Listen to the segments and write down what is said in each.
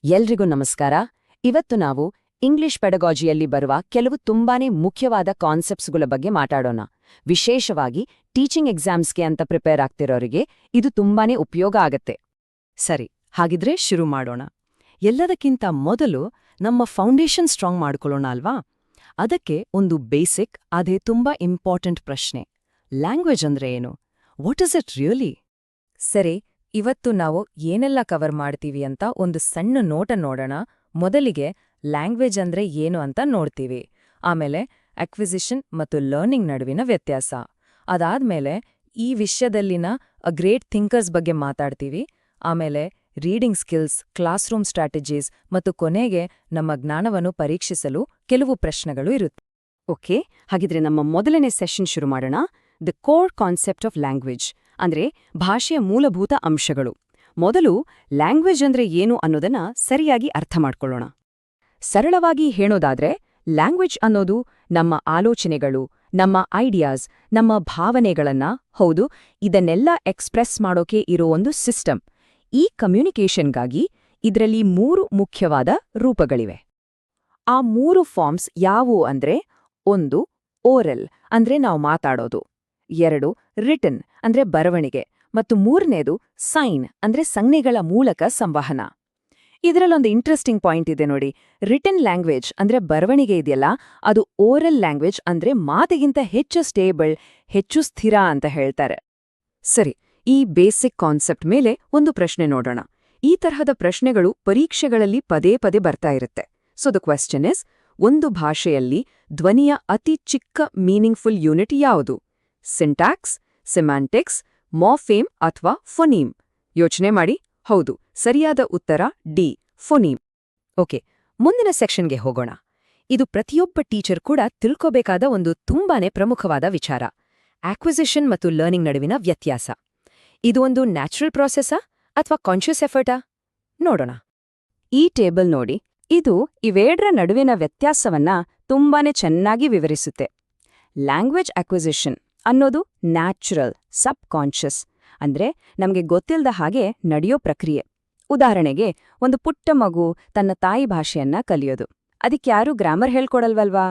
ಎಲ್ರಿಗೂ ನಮಸ್ಕಾರ. ಇವತ್ತು ನಾವು ಇಂಗ್ಲಿಷ್ ಪೆಡಗಾಜಿಯಲ್ಲಿ ಬರುವ ಕೆಲವು ತುಂಬಾನೇ ಮುಖ್ಯವಾದ ಕಾನ್ಸೆಪ್ಟ್ಸ್ಗಳ ಬಗ್ಗೆ ಮಾತಾಡೋಣ. ವಿಶೇಷವಾಗಿ ಟೀಚಿಂಗ್ ಎಕ್ಸಾಮ್ಸ್ಗೆ ಅಂತ ಪ್ರಿಪೇರ್ ಆಗ್ತಿರೋರಿಗೆ ಇದು ತುಂಬಾನೇ ಉಪಯೋಗ ಆಗತ್ತೆ. ಸರಿ, ಹಾಗಿದ್ರೆ ಶುರು ಮಾಡೋಣ. ಎಲ್ಲದಕ್ಕಿಂತ ಮೊದಲು ನಮ್ಮ ಫೌಂಡೇಶನ್ ಸ್ಟ್ರಾಂಗ್ ಮಾಡ್ಕೊಳ್ಳೋಣ ಅಲ್ವಾ? ಅದಕ್ಕೆ ಒಂದು ಬೇಸಿಕ್, ಅದೇ ತುಂಬಾ ಇಂಪಾರ್ಟೆಂಟ್ ಪ್ರಶ್ನೆ. ಲ್ಯಾಂಗ್ವೇಜ್ ಅಂದ್ರೆ ಏನು? What is it really? ಸರಿ, ಇವತ್ತು ನಾವು ಏನೆಲ್ಲ ಕವರ್ ಮಾಡ್ತೀವಿ ಅಂತ ಒಂದು ಸಣ್ಣ ನೋಟ ನೋಡೋಣ. ಮೊದಲಿಗೆ ಲ್ಯಾಂಗ್ವೇಜ್ ಅಂದ್ರೆ ಏನು ಅಂತ ನೋಡ್ತೀವಿ. ಆಮೇಲೆ ಅಕ್ವಿಸಿಷನ್ ಮತ್ತು ಲರ್ನಿಂಗ್ ನಡುವಿನ ವ್ಯತ್ಯಾಸ. ಅದಾದ್ಮೇಲೆ ಈ ವಿಷಯದಲ್ಲಿನ ಗ್ರೇಟ್ ಥಿಂಕರ್ಸ್ ಬಗ್ಗೆ ಮಾತಾಡ್ತೀವಿ. ಆಮೇಲೆ reading skills, class room strategies ಮತ್ತು ಕೊನೆಗೆ ನಮ್ಮ ಜ್ಞಾನವನ್ನು ಪರೀಕ್ಷಿಸಲು ಕೆಲವು ಪ್ರಶ್ನೆಗಳು ಇರುತ್ತೆ. ಓಕೆ, ಹಾಗಿದ್ರೆ ನಮ್ಮ ಮೊದಲನೇ ಸೆಷನ್ ಶುರು ಮಾಡೋಣ. The core concept of language ಅಂದ್ರೆ ಭಾಷೆಯ ಮೂಲಭೂತ ಅಂಶಗಳು. ಮೊದಲು ಲ್ಯಾಂಗ್ವೇಜ್ ಅಂದ್ರೆ ಏನು ಅನ್ನೋದನ್ನ ಸರಿಯಾಗಿ ಅರ್ಥ ಮಾಡ್ಕೊಳ್ಳೋಣ. ಸರಳವಾಗಿ ಹೇಳೋದಾದ್ರೆ ಲ್ಯಾಂಗ್ವೇಜ್ ಅನ್ನೋದು ನಮ್ಮ ಆಲೋಚನೆಗಳು, ನಮ್ಮ ಐಡಿಯಾಸ್, ನಮ್ಮ ಭಾವನೆಗಳನ್ನ, ಹೌದು, ಇದನ್ನೆಲ್ಲ ಎಕ್ಸ್ಪ್ರೆಸ್ ಮಾಡೋಕೆ ಇರೋ ಒಂದು ಸಿಸ್ಟಮ್. ಈ ಕಮ್ಯುನಿಕೇಷನ್ಗಾಗಿ ಇದರಲ್ಲಿ 3 ಮುಖ್ಯವಾದ ರೂಪಗಳಿವೆ. ಆ 3 ಫಾರ್ಮ್ಸ್ ಯಾವುವು ಅಂದ್ರೆ 1 ಓರಲ್ ಅಂದ್ರೆ ನಾವು ಮಾತಾಡೋದು, 2 ರಿಟನ್ ಅಂದ್ರೆ ಬರವಣಿಗೆ, ಮತ್ತು 3ನೇದು ಸೈನ್ ಅಂದ್ರೆ ಸಂಜ್ಞೆಗಳ ಮೂಲಕ ಸಂವಹನ. ಇದರಲ್ಲೊಂದು ಇಂಟ್ರೆಸ್ಟಿಂಗ್ ಪಾಯಿಂಟ್ ಇದೆ ನೋಡಿ. ರಿಟನ್ ಲ್ಯಾಂಗ್ವೇಜ್ ಅಂದ್ರೆ ಬರವಣಿಗೆ ಇದೆಯಲ್ಲ, ಅದು ಓರಲ್ ಲ್ಯಾಂಗ್ವೇಜ್ ಅಂದ್ರೆ ಮಾತಿಗಿಂತ ಹೆಚ್ಚು ಸ್ಟೇಬಲ್, ಹೆಚ್ಚು ಸ್ಥಿರ ಅಂತ ಹೇಳ್ತಾರೆ. ಸರಿ, ಈ ಬೇಸಿಕ್ ಕಾನ್ಸೆಪ್ಟ್ ಮೇಲೆ ಒಂದು ಪ್ರಶ್ನೆ ನೋಡೋಣ. ಈ ತರಹದ ಪ್ರಶ್ನೆಗಳು ಪರೀಕ್ಷೆಗಳಲ್ಲಿ ಪದೇ ಪದೇ ಬರ್ತಾ ಇರುತ್ತೆ. ಸೊ ದ ಕ್ವೆಶ್ಚನ್ ಇಸ್, ಒಂದು ಭಾಷೆಯಲ್ಲಿ ಧ್ವನಿಯ ಅತಿ ಚಿಕ್ಕ ಮೀನಿಂಗ್ಫುಲ್ ಯೂನಿಟ್ ಯಾವುದು? ಸಿಂಟ್ಯಾಕ್ಸ್, ಸಿಮ್ಯಾಂಟಿಕ್ಸ್, ಮಾರ್ಫೇಮ್ ಅಥವಾ ಫೊನೀಮ್? ಯೋಚನೆ ಮಾಡಿ. ಹೌದು, ಸರಿಯಾದ ಉತ್ತರ ಡಿ, ಫೊನೀಮ್. ಓಕೆ, ಮುಂದಿನ ಸೆಕ್ಷನ್ಗೆ ಹೋಗೋಣ. ಇದು ಪ್ರತಿಯೊಬ್ಬ ಟೀಚರ್ ಕೂಡ ತಿಳ್ಕೋಬೇಕಾದ ಒಂದು ತುಂಬಾನೇ ಪ್ರಮುಖವಾದ ವಿಚಾರ. ಆಕ್ವಿಸಿಷನ್ ಮತ್ತು ಲರ್ನಿಂಗ್ ನಡುವಿನ ವ್ಯತ್ಯಾಸ. ಇದು ಒಂದು ನ್ಯಾಚುರಲ್ ಪ್ರಾಸೆಸ್ಸಾ ಅಥವಾ ಕಾನ್ಷಿಯಸ್ ಎಫರ್ಟಾ? ನೋಡೋಣ. ಈ ಟೇಬಲ್ ನೋಡಿ, ಇದು ಇವೆರಡರ ನಡುವಿನ ವ್ಯತ್ಯಾಸವನ್ನ ತುಂಬಾನೇ ಚೆನ್ನಾಗಿ ವಿವರಿಸುತ್ತೆ. ಲ್ಯಾಂಗ್ವೇಜ್ ಅಕ್ವಿಸಿಷನ್ ಅನ್ನೋದು ನ್ಯಾಚುರಲ್, ಸಬ್ ಕಾನ್ಷಿಯಸ್, ಅಂದ್ರೆ ನಮಗೆ ಗೊತ್ತಿಲ್ಲದ ಹಾಗೆ ನಡೆಯೋ ಪ್ರಕ್ರಿಯೆ. ಉದಾಹರಣೆಗೆ, ಒಂದು ಪುಟ್ಟ ಮಗು ತನ್ನ ತಾಯಿ ಭಾಷೆಯನ್ನ ಕಲಿಯೋದು. ಅದಕ್ಯಾರೂ ಗ್ರಾಮರ್ ಹೇಳ್ಕೊಡಲ್ವಲ್ವಾ?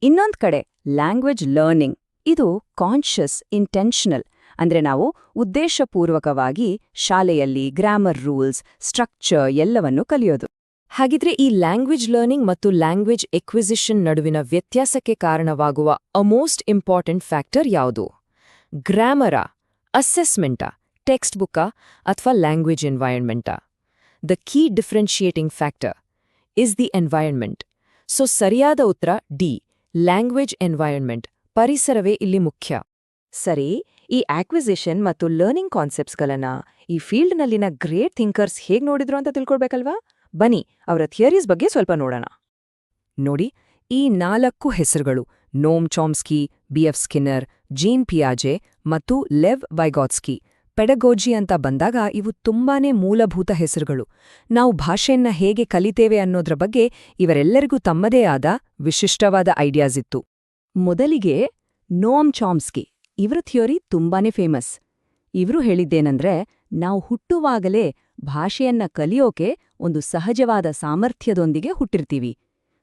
ಇನ್ನೊಂದ್ ಕಡೆ ಲ್ಯಾಂಗ್ವೇಜ್ ಲರ್ನಿಂಗ್, ಇದು ಕಾನ್ಷಿಯಸ್, ಇಂಟೆನ್ಷನಲ್, ಅಂದ್ರೆ ನಾವು ಉದ್ದೇಶಪೂರ್ವಕವಾಗಿ ಶಾಲೆಯಲ್ಲಿ ಗ್ರಾಮರ್ ರೂಲ್ಸ್, ಸ್ಟ್ರಕ್ಚರ್ ಎಲ್ಲವನ್ನೂ ಕಲಿಯೋದು. ಹಾಗಿದ್ರೆ ಈ ಲ್ಯಾಂಗ್ವೇಜ್ ಲರ್ನಿಂಗ್ ಮತ್ತು ಲ್ಯಾಂಗ್ವೇಜ್ ಎಕ್ವಿಸಿಷನ್ ನಡುವಿನ ವ್ಯತ್ಯಾಸಕ್ಕೆ ಕಾರಣವಾಗುವ ಮೋಸ್ಟ್ ಇಂಪಾರ್ಟೆಂಟ್ ಫ್ಯಾಕ್ಟರ್ ಯಾವುದು? ಗ್ರಾಮರಾ, ಅಸೆಸ್ಮೆಂಟಾ, ಟೆಕ್ಸ್ಟ್ ಬುಕ್ಕಾ ಅಥವಾ ಲ್ಯಾಂಗ್ವೇಜ್ ಎನ್ವೈರನ್ಮೆಂಟಾ? The key differentiating factor is the environment. So ಸರಿಯಾದ ಉತ್ತರ ಡಿ, ಲ್ಯಾಂಗ್ವೇಜ್ ಎನ್ವೈರನ್ಮೆಂಟ್, ಪರಿಸರವೇ ಇಲ್ಲಿ ಮುಖ್ಯ. ಸರಿ, ಈ ಆಕ್ವಿಸಿಷನ್ ಮತ್ತು ಲರ್ನಿಂಗ್ ಕಾನ್ಸೆಪ್ಟ್ಸ್ಗಳನ್ನ ಈ ಫೀಲ್ಡ್ನಲ್ಲಿನ ಗ್ರೇಟ್ ಥಿಂಕರ್ಸ್ ಹೇಗ್ ನೋಡಿದ್ರು ಅಂತ ತಿಳ್ಕೊಳ್ಬೇಕಲ್ವಾ? ಬನ್ನಿ, ಅವರ ಥಿಯರೀಸ್ ಬಗ್ಗೆ ಸ್ವಲ್ಪ ನೋಡೋಣ. ನೋಡಿ, ಈ 4 ಹೆಸರುಗಳು, ನೋಮ್ ಚಾಮ್ಸ್ಕಿ, ಬಿ.ಎಫ್. ಸ್ಕಿನ್ನರ್, ಜೀನ್ ಪಿಯಾಜೆ ಮತ್ತು ಲೆವ್ ವೈಗಾಟ್ಸ್ಕಿ. ಪೆಡಗೋಜಿ ಅಂತ ಬಂದಾಗ ಇವು ತುಂಬಾನೇ ಮೂಲಭೂತ ಹೆಸರುಗಳು. ನಾವು ಭಾಷೆಯನ್ನ ಹೇಗೆ ಕಲಿತೇವೆ ಅನ್ನೋದ್ರ ಬಗ್ಗೆ ಇವರೆಲ್ಲರಿಗೂ ತಮ್ಮದೇ ಆದ ವಿಶಿಷ್ಟವಾದ ಐಡಿಯಾಸ್ ಇತ್ತು. ಮೊದಲಿಗೆ ನೋಮ್ ಚಾಮ್ಸ್ಕಿ, ಇವರ ಥಿಯರಿ ತುಂಬಾನೇ ಫೇಮಸ್. ಇವರು ಹೇಳಿದ್ದೇನೆಂದ್ರೆ, ನಾವು ಹುಟ್ಟುವಾಗಲೇ ಭಾಷೆಯನ್ನ ಕಲಿಯೋಕೆ ಒಂದು ಸಹಜವಾದ ಸಾಮರ್ಥ್ಯದೊಂದಿಗೆ ಹುಟ್ಟಿರ್ತೀವಿ.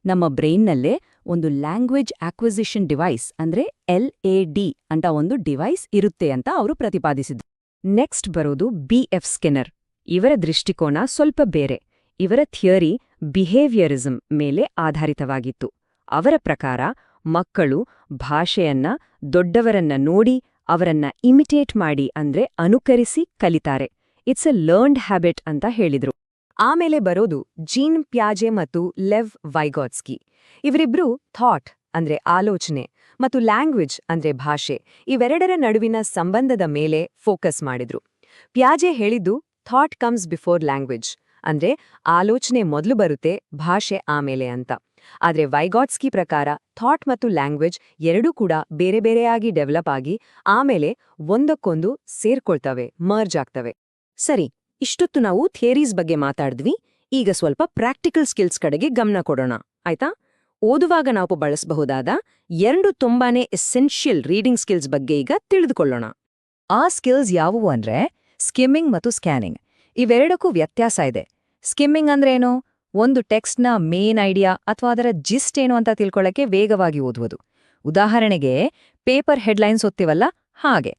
ನಮ್ಮ ಬ್ರೈನ್ನಲ್ಲೇ ಒಂದು ಲ್ಯಾಂಗ್ವೇಜ್ ಆಕ್ವಿಸಿಷನ್ ಡಿವೈಸ್ ಅಂದ್ರೆ LAD ಅಂತ ಒಂದು ಡಿವೈಸ್ ಇರುತ್ತೆ ಅಂತ ಅವರು ಪ್ರತಿಪಾದಿಸಿದ್ರು. ನೆಕ್ಸ್ಟ್ ಬರೋದು ಬಿ.ಎಫ್. ಸ್ಕಿನ್ನರ್. ಇವರ ದೃಷ್ಟಿಕೋನ ಸ್ವಲ್ಪ ಬೇರೆ. ಇವರ ಥಿಯರಿ ಬಿಹೇವಿಯರಿಸಂ ಮೇಲೆ ಆಧಾರಿತವಾಗಿತ್ತು. ಅವರ ಪ್ರಕಾರ ಮಕ್ಕಳು ಭಾಷೆಯನ್ನ ದೊಡ್ಡವರನ್ನ ನೋಡಿ ಅವರನ್ನ ಇಮಿಟೇಟ್ ಮಾಡಿ, ಅಂದ್ರೆ ಅನುಕರಿಸಿ ಕಲಿತಾರೆ. ಇಟ್ಸ್ ಎ ಲರ್ನ್ಡ್ ಹ್ಯಾಬಿಟ್ ಅಂತ ಹೇಳಿದ್ರು. ಆಮೇಲೆ ಬರೋದು ಜೀನ್ ಪ್ಯಾಜೆ ಮತ್ತು ಲೆವ್ ವೈಗಾಟ್ಸ್ಕಿ. ಇವರಿಬ್ರು ಥಾಟ್ ಅಂದ್ರೆ ಆಲೋಚನೆ ಮತ್ತು ಲ್ಯಾಂಗ್ವೇಜ್ ಅಂದ್ರೆ ಭಾಷೆ, ಇವೆರಡರ ನಡುವಿನ ಸಂಬಂಧದ ಮೇಲೆ ಫೋಕಸ್ ಮಾಡಿದ್ರು. ಪ್ಯಾಜೆ ಹೇಳಿದ್ದು ಥಾಟ್ ಕಮ್ಸ್ ಬಿಫೋರ್ ಲ್ಯಾಂಗ್ವೇಜ್, ಅಂದ್ರೆ ಆಲೋಚನೆ ಮೊದಲು ಬರುತ್ತೆ, ಭಾಷೆ ಆಮೇಲೆ ಅಂತ. ಆದ್ರೆ ವೈಗಾಟ್ಸ್ಕಿ ಪ್ರಕಾರ ಥಾಟ್ ಮತ್ತು ಲ್ಯಾಂಗ್ವೇಜ್ ಎರಡೂ ಕೂಡ ಬೇರೆ ಬೇರೆಯಾಗಿ ಡೆವಲಪ್ ಆಗಿ ಆಮೇಲೆ ಒಂದಕ್ಕೊಂದು ಸೇರ್ಕೊಳ್ತವೆ, ಮರ್ಜ್ ಆಗ್ತವೆ. ಸರಿ, ಇಷ್ಟೊತ್ತು ನಾವು ಥಿಯರೀಸ್ ಬಗ್ಗೆ ಮಾತಾಡಿದ್ವಿ. ಈಗ ಸ್ವಲ್ಪ ಪ್ರಾಕ್ಟಿಕಲ್ ಸ್ಕಿಲ್ಸ್ ಕಡೆಗೆ ಗಮನ ಕೊಡೋಣ, ಆಯ್ತಾ? ಓದುವಾಗ ನಾವು ಬಳಸಬಹುದಾದ 2 ತುಂಬಾನೇ ಎಸೆನ್ಷಿಯಲ್ ರೀಡಿಂಗ್ ಸ್ಕಿಲ್ಸ್ ಬಗ್ಗೆ ಈಗ ತಿಳಿದುಕೊಳ್ಳೋಣ. ಆ ಸ್ಕಿಲ್ಸ್ ಯಾವುವು ಅಂದ್ರೆ ಸ್ಕಿಮ್ಮಿಂಗ್ ಮತ್ತು ಸ್ಕ್ಯಾನಿಂಗ್. ಇವೆರಡಕ್ಕೂ ವ್ಯತ್ಯಾಸ ಇದೆ. ಸ್ಕಿಮ್ಮಿಂಗ್ ಅಂದ್ರೇನು? ಒಂದು ಟೆಕ್ಸ್ಟ್ನ ಮೇನ್ ಐಡಿಯಾ ಅಥವಾ ಅದರ ಜಿಸ್ಟ್ ಏನು ಅಂತ ತಿಳ್ಕೊಳ್ಳಕ್ಕೆ ವೇಗವಾಗಿ ಓದುವುದು. ಉದಾಹರಣೆಗೆ ಪೇಪರ್ ಹೆಡ್ಲೈನ್ಸ್ ಓದ್ತೀವಲ್ಲ ಹಾಗೆ.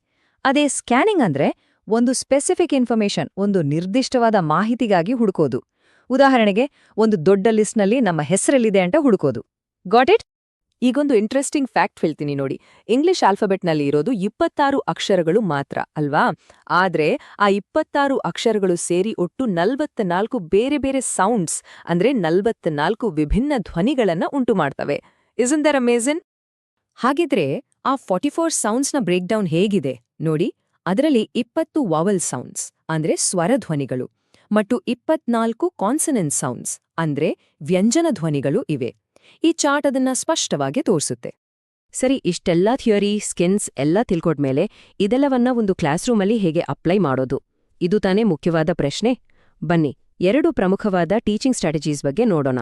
ಅದೇ ಸ್ಕ್ಯಾನಿಂಗ್ ಅಂದ್ರೆ ಒಂದು ಸ್ಪೆಸಿಫಿಕ್ ಇನ್ಫಾರ್ಮೇಷನ್, ಒಂದು ನಿರ್ದಿಷ್ಟವಾದ ಮಾಹಿತಿಗಾಗಿ ಹುಡುಕೋದು. ಉದಾಹರಣೆಗೆ ಒಂದು ದೊಡ್ಡ ಲಿಸ್ಟ್ನಲ್ಲಿ ನಮ್ಮ ಹೆಸರೆಲ್ಲಿದೆ ಅಂತ ಹುಡುಕೋದು. Got it? ಈಗೊಂದು ಇಂಟ್ರೆಸ್ಟಿಂಗ್ ಫ್ಯಾಕ್ಟ್ ಹೇಳ್ತೀನಿ ನೋಡಿ. ಇಂಗ್ಲಿಷ್ ಆಲ್ಫಾಬೆಟ್ನಲ್ಲಿ ಇರೋದು 26 ಅಕ್ಷರಗಳು ಮಾತ್ರ ಅಲ್ವಾ? ಆದ್ರೆ ಆ 26 ಅಕ್ಷರಗಳು ಸೇರಿ ಒಟ್ಟು 44 ಬೇರೆ ಬೇರೆ ಸೌಂಡ್ಸ್ ಅಂದ್ರೆ 44 ವಿಭಿನ್ನ ಧ್ವನಿಗಳನ್ನ ಉಂಟು ಮಾಡ್ತವೆ. Isn't that amazing? ಹಾಗಿದ್ರೆ ಆ 44 ಸೌಂಡ್ಸ್ನ ಬ್ರೇಕ್ಡೌನ್ ಹೇಗಿದೆ ನೋಡಿ. ಅದರಲ್ಲಿ 20 ವಾವಲ್ ಸೌಂಡ್ಸ್ ಅಂದ್ರೆ ಸ್ವರಧ್ವನಿಗಳು ಮತ್ತು 24 ಕಾನ್ಸನೆಂಟ್ ಸೌಂಡ್ಸ್ ಅಂದ್ರೆ ವ್ಯಂಜನ ಧ್ವನಿಗಳು ಇವೆ. ಈ ಚಾರ್ಟ್ ಅದನ್ನ ಸ್ಪಷ್ಟವಾಗಿ ತೋರಿಸುತ್ತೆ. ಸರಿ, ಇಷ್ಟೆಲ್ಲ ಥಿಯರಿ, ಸ್ಕಿನ್ಸ್ ಎಲ್ಲ ತಿಳ್ಕೊಂಡ್ಮೇಲೆ ಇದೆಲ್ಲವನ್ನ ಒಂದು ಕ್ಲಾಸ್ ರೂಮಲ್ಲಿ ಹೇಗೆ ಅಪ್ಲೈ ಮಾಡೋದು? ಇದು ತಾನೇ ಮುಖ್ಯವಾದ ಪ್ರಶ್ನೆ. ಬನ್ನಿ, 2 ಪ್ರಮುಖವಾದ ಟೀಚಿಂಗ್ ಸ್ಟ್ರಾಟಜೀಸ್ ಬಗ್ಗೆ ನೋಡೋಣ.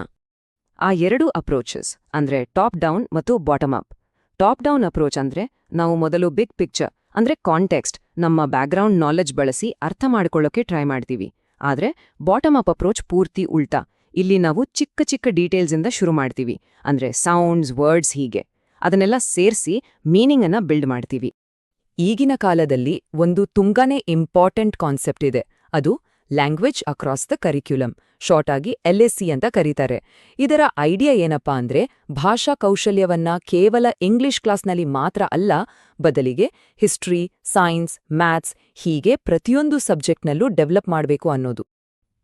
ಆ 2 ಅಪ್ರೋಚಸ್ ಅಂದ್ರೆ ಟಾಪ್ ಡೌನ್ ಮತ್ತು bottom up. Top down approach ಅಂದ್ರೆ ನಾವು ಮೊದಲು ಬಿಗ್ ಪಿಕ್ಚರ್ ಅಂದ್ರೆ ಕಾಂಟೆಕ್ಸ್ಟ್, ನಮ್ಮ ಬ್ಯಾಕ್ಗ್ರೌಂಡ್ ನಾಲೆಡ್ಜ್ ಬಳಸಿ ಅರ್ಥ ಮಾಡ್ಕೊಳ್ಳೋಕೆ ಟ್ರೈ ಮಾಡ್ತೀವಿ. ಆದ್ರೆ ಬಾಟಮ್ ಅಪ್ ಅಪ್ರೋಚ್ ಪೂರ್ತಿ ಉಲ್ಟಾ. ಇಲ್ಲಿ ನಾವು ಚಿಕ್ಕ ಚಿಕ್ಕ ಡೀಟೇಲ್ಸ್ ಇಂದ ಶುರು ಮಾಡ್ತೀವಿ. ಅಂದ್ರೆ ಸೌಂಡ್ಸ್, ವರ್ಡ್ಸ್ ಹೀಗೆ ಅದನ್ನೆಲ್ಲ ಸೇರಿಸಿ ಮೀನಿಂಗ್ ಅನ್ನ ಬಿಲ್ಡ್ ಮಾಡ್ತೀವಿ. ಈಗಿನ ಕಾಲದಲ್ಲಿ ಒಂದು ತುಂಬಾನೇ ಇಂಪಾರ್ಟೆಂಟ್ ಕಾನ್ಸೆಪ್ಟ್ ಇದೆ. ಅದು language across the curriculum, short ಆಗಿ LAC ಅಂತ ಕರೀತಾರೆ. ಇದರ ಐಡಿಯಾ ಏನಪ್ಪಾ ಅಂದ್ರೆ ಭಾಷಾ ಕೌಶಲ್ಯವನ್ನ ಕೇವಲ ಇಂಗ್ಲಿಷ್ ಕ್ಲಾಸ್ನಲ್ಲಿ ಮಾತ್ರ ಅಲ್ಲ, ಬದಲಿಗೆ ಹಿಸ್ಟ್ರಿ, ಸೈನ್ಸ್, ಮ್ಯಾಥ್ಸ್ ಹೀಗೆ ಪ್ರತಿಯೊಂದು ಸಬ್ಜೆಕ್ಟ್ನಲ್ಲೂ ಡೆವಲಪ್ ಮಾಡಬೇಕು ಅನ್ನೋದು.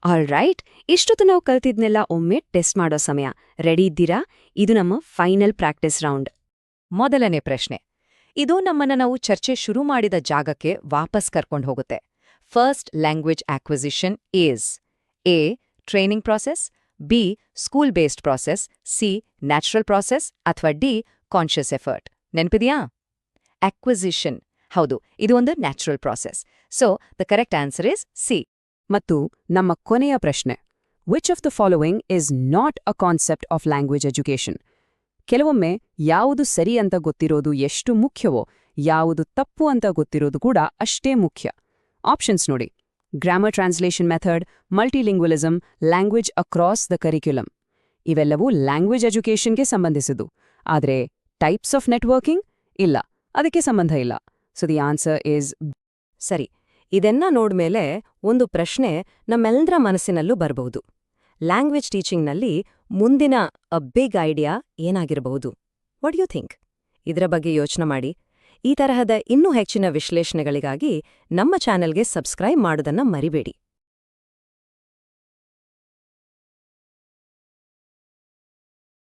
ಆಲ್ ರೈಟ್, ಇಷ್ಟೊತ್ತು ನಾವು ಕಲ್ತಿದ್ನೆಲ್ಲ ಒಮ್ಮೆ ಟೆಸ್ಟ್ ಮಾಡೋ ಸಮಯ. ರೆಡಿ ಇದ್ದೀರಾ? ಇದು ನಮ್ಮ ಫೈನಲ್ ಪ್ರಾಕ್ಟೀಸ್ ರೌಂಡ್. ಮೊದಲನೇ ಪ್ರಶ್ನೆ. ಇದು ನಮ್ಮನ್ನ ನಾವು ಚರ್ಚೆ ಶುರು ಮಾಡಿದ ಜಾಗಕ್ಕೆ ವಾಪಸ್ ಕರ್ಕೊಂಡು ಹೋಗುತ್ತೆ. First language acquisition is a training process, B school based process, C natural process ಅಥವಾ ಡಿ ಕಾನ್ಷಿಯಸ್ ಎಫರ್ಟ್. ನೆನಪಿದೆಯಾ? ಆಕ್ವಿಸಿಷನ್, ಹೌದು, ಇದು ಒಂದು natural process. So the correct answer is C. ಮತ್ತು ನಮ್ಮ ಕೊನೆಯ ಪ್ರಶ್ನೆ, which of the following is not a concept of language education? ಕೆಲವೊಮ್ಮೆ ಯಾವುದು ಸರಿ ಅಂತ ಗೊತ್ತಿರೋದು ಎಷ್ಟು ಮುಖ್ಯವೋ, ಯಾವುದು ತಪ್ಪು ಅಂತ ಗೊತ್ತಿರೋದು ಕೂಡ ಅಷ್ಟೇ ಮುಖ್ಯ. ಆಪ್ಷನ್ಸ್ ನೋಡಿ: grammar translation method, multilingualism, language across the curriculum. ಇವೆಲ್ಲವೂ ಲ್ಯಾಂಗ್ವೇಜ್ ಎಜುಕೇಷನ್ಗೆ ಸಂಬಂಧಿಸಿದ್ದು. ಆದರೆ ಟೈಪ್ಸ್ ಆಫ್ ನೆಟ್ವರ್ಕಿಂಗ್ ಇಲ್ಲ, ಅದಕ್ಕೆ ಸಂಬಂಧ ಇಲ್ಲ. ಸೊ ದಿ ಆನ್ಸರ್ ಈಸ್ ಸರಿ. ಇದೆನ್ನ ನೋಡ್ಮೇಲೆ ಒಂದು ಪ್ರಶ್ನೆ ನಮ್ಮೆಲ್ಲರ ಮನಸ್ಸಿನಲ್ಲೂ ಬರಬಹುದು. ಲ್ಯಾಂಗ್ವೇಜ್ ಟೀಚಿಂಗ್ನಲ್ಲಿ ಮುಂದಿನ ಅ ಬಿಗ್ ಐಡಿಯಾ ಏನಾಗಿರಬಹುದು? What you think? ಇದರ ಬಗ್ಗೆ ಯೋಚನೆ ಮಾಡಿ. ಈ ತರಹದ ಇನ್ನೂ ಹೆಚ್ಚಿನ ವಿಶ್ಲೇಷಣೆಗಳಿಗಾಗಿ ನಮ್ಮ ಚಾನೆಲ್ಗೆ ಸಬ್ಸ್ಕ್ರೈಬ್ ಮಾಡೋದನ್ನ ಮರಿಬೇಡಿ.